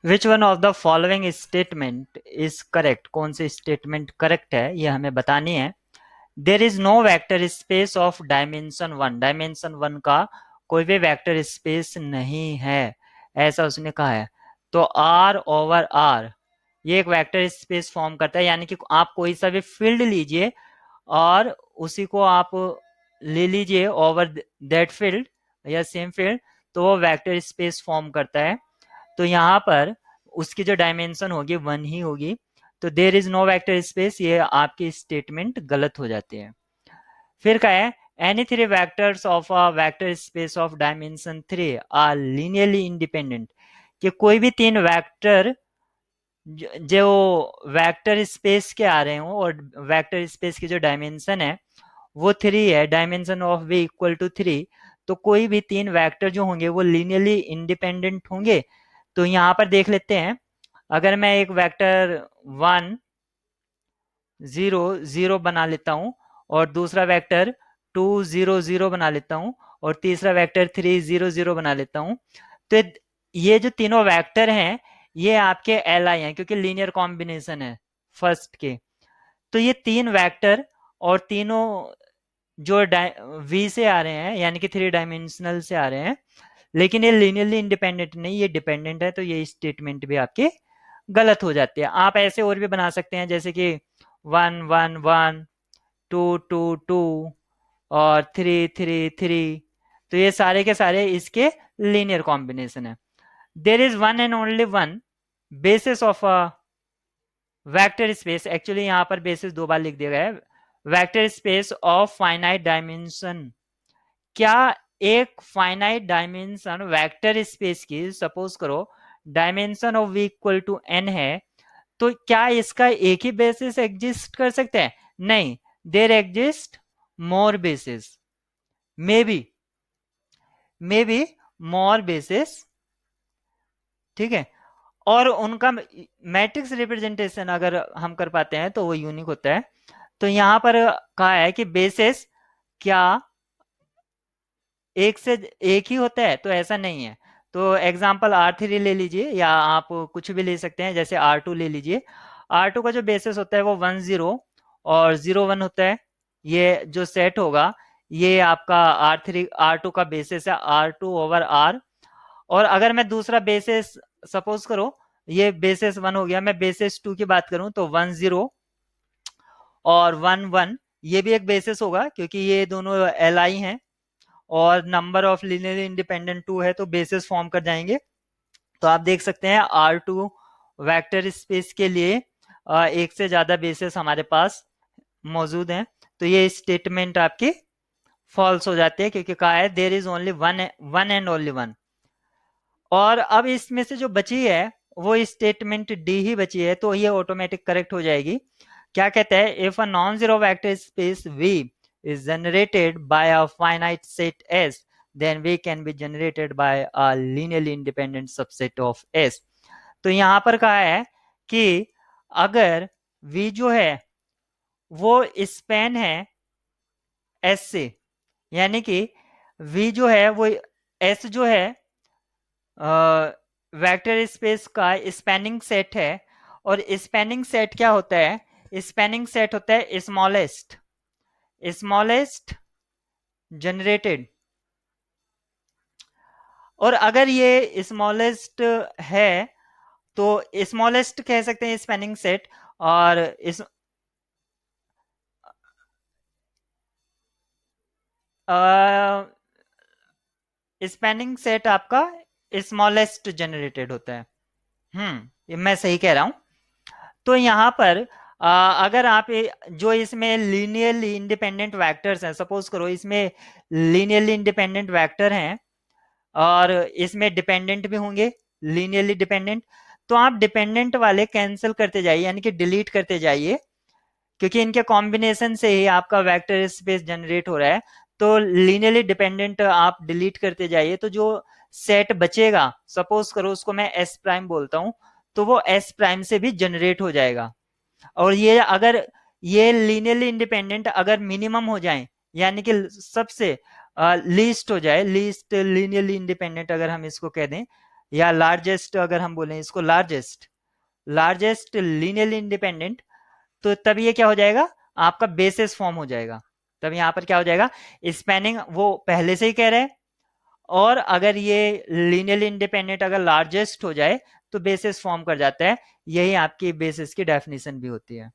Which one of the following statement is correct, कौन सी statement correct है ये हमें बतानी है। There is no vector space of dimension one, dimension one का कोई भी वेक्टर स्पेस नहीं है, ऐसा उसने कहा है। तो आर ओवर आर ये एक वेक्टर स्पेस फॉर्म करता है, यानी कि आप कोई सा भी फील्ड लीजिए और उसी को आप ले लीजिए ओवर दैट फील्ड या सेम फील्ड, तो वो वेक्टर स्पेस फॉर्म करता है। तो यहाँ पर उसकी जो डायमेंशन होगी वन ही होगी। तो there is no vector space, ये आपकी स्टेटमेंट गलत हो जाती है। फिर क्या है, any three vectors of a vector space of dimension three are linearly independent, कि कोई भी तीन वेक्टर जो वेक्टर स्पेस के आ रहे हो और वेक्टर स्पेस की जो डायमेंशन है वो थ्री है, dimension of V equal to three, तो कोई भी तीन वेक्टर जो होंगे वो लीनियरली इंडिपेंडेंट होंगे। तो यहाँ पर देख लेते हैं, अगर मैं एक वेक्टर वन जीरो जीरो बना लेता हूँ और दूसरा वेक्टर टू जीरो जीरो बना लेता हूँ और तीसरा वेक्टर थ्री जीरो जीरो बना लेता हूँ, तो ये जो तीनों वेक्टर हैं ये आपके एल आई हैं, क्योंकि लीनियर कॉम्बिनेशन है फर्स्ट के। तो ये तीन वेक्टर और तीनों जो वी से आ रहे हैं यानी कि थ्री डायमेंशनल से आ रहे हैं, लेकिन ये लीनियरली इंडिपेंडेंट नहीं, ये डिपेंडेंट है, तो ये स्टेटमेंट भी आपके गलत हो जाती है। आप ऐसे और भी बना सकते हैं, जैसे कि one one one, two two two और थ्री थ्री थ्री, तो ये सारे के सारे इसके लीनियर कॉम्बिनेशन है। There is one and only one basis of a vector space, actually यहाँ पर बेसिस दो बार लिख दिया गया है, vector space of finite dimension. क्या एक फाइनाइट डायमेंशन वेक्टर स्पेस की, सपोज करो dimension of V equal to N है, तो क्या इसका एक ही बेसिस एग्जिस्ट कर सकते हैं? नहीं, there exist more basis, may be more basis, ठीक है। और उनका मैट्रिक्स रिप्रेजेंटेशन अगर हम कर पाते हैं तो वो यूनिक होता है। तो यहां पर कहा है कि बेसिस क्या एक से एक ही होता है? तो ऐसा नहीं है। तो एग्जाम्पल आर थ्री ले लीजिए या आप कुछ भी ले सकते हैं, जैसे आर टू ले लीजिए। आर टू का जो बेसिस होता है वो वन जीरो और जीरो वन होता है। ये जो सेट होगा ये आपका आर थ्री आर टू का बेसिस है, आर टू ओवर आर। और अगर मैं दूसरा बेसिस सपोज करो, ये बेसिस वन हो गया, मैं बेसिस टू की बात करूं तो वन जीरो और वन वन, ये भी एक बेसिस होगा क्योंकि ये दोनों एल आई हैं और number of linearly independent two है तो बेसिस फॉर्म कर जाएंगे। तो आप देख सकते हैं आर टू वैक्टर स्पेस के लिए एक से ज्यादा बेसिस हमारे पास मौजूद हैं। तो ये स्टेटमेंट आपकी फॉल्स हो जाती है क्योंकि कहा है there is only one one and only one. और अब इसमें से जो बची है वो स्टेटमेंट डी ही बची है, तो ये ऑटोमेटिक करेक्ट हो जाएगी। क्या कहता है, if a non zero vector space V is generated by a finite set S, then V can be generated by a linearly independent subset of S। तो यहां पर कहा है कि अगर V जो है वो स्पैन है S से, यानी कि V जो है वो S जो है वेक्टर स्पेस का स्पैनिंग सेट है। और स्पैनिंग सेट क्या होता है? स्पैनिंग सेट होता है स्मॉलेस्ट जनरेटेड। और अगर ये स्मॉलेस्ट है तो स्मॉलेस्ट कह सकते हैं स्पैनिंग सेट। और इस स्पैनिंग सेट आपका स्मॉलेस्ट जनरेटेड होता है। ये मैं सही कह रहा हूं। तो यहाँ पर अगर आप जो इसमें लीनियरली इंडिपेंडेंट वेक्टर्स हैं, सपोज करो इसमें लीनियरली इंडिपेंडेंट वेक्टर हैं और इसमें डिपेंडेंट भी होंगे लीनियरली डिपेंडेंट, तो आप डिपेंडेंट वाले कैंसिल करते जाइए यानी कि डिलीट करते जाइए, क्योंकि इनके कॉम्बिनेशन से ही आपका वेक्टर स्पेस जनरेट हो रहा है। तो लीनियरली डिपेंडेंट आप डिलीट करते जाइए, तो जो सेट बचेगा सपोज करो उसको मैं एस प्राइम बोलता हूं, तो वो एस प्राइम से भी जनरेट हो जाएगा। और ये अगर ये लीनियरली इंडिपेंडेंट अगर मिनिमम हो जाए, यानी कि सबसे लीस्ट हो जाए, लीस्ट लीनियरली इंडिपेंडेंट अगर हम इसको कह दें, या लार्जेस्ट, अगर हम बोलें इसको लार्जेस्ट, लार्जेस्ट लीनियरली इंडिपेंडेंट, तो तब ये क्या हो जाएगा, आपका बेसिस फॉर्म हो जाएगा। तब यहां पर क्या हो जाएगा, स्पैनिंग वो पहले से ही कह रहे हैं, और अगर ये लीनियरली इंडिपेंडेंट अगर लार्जेस्ट हो जाए तो बेसिस फॉर्म कर जाता है। यही आपकी बेसिस की डेफिनेशन भी होती है।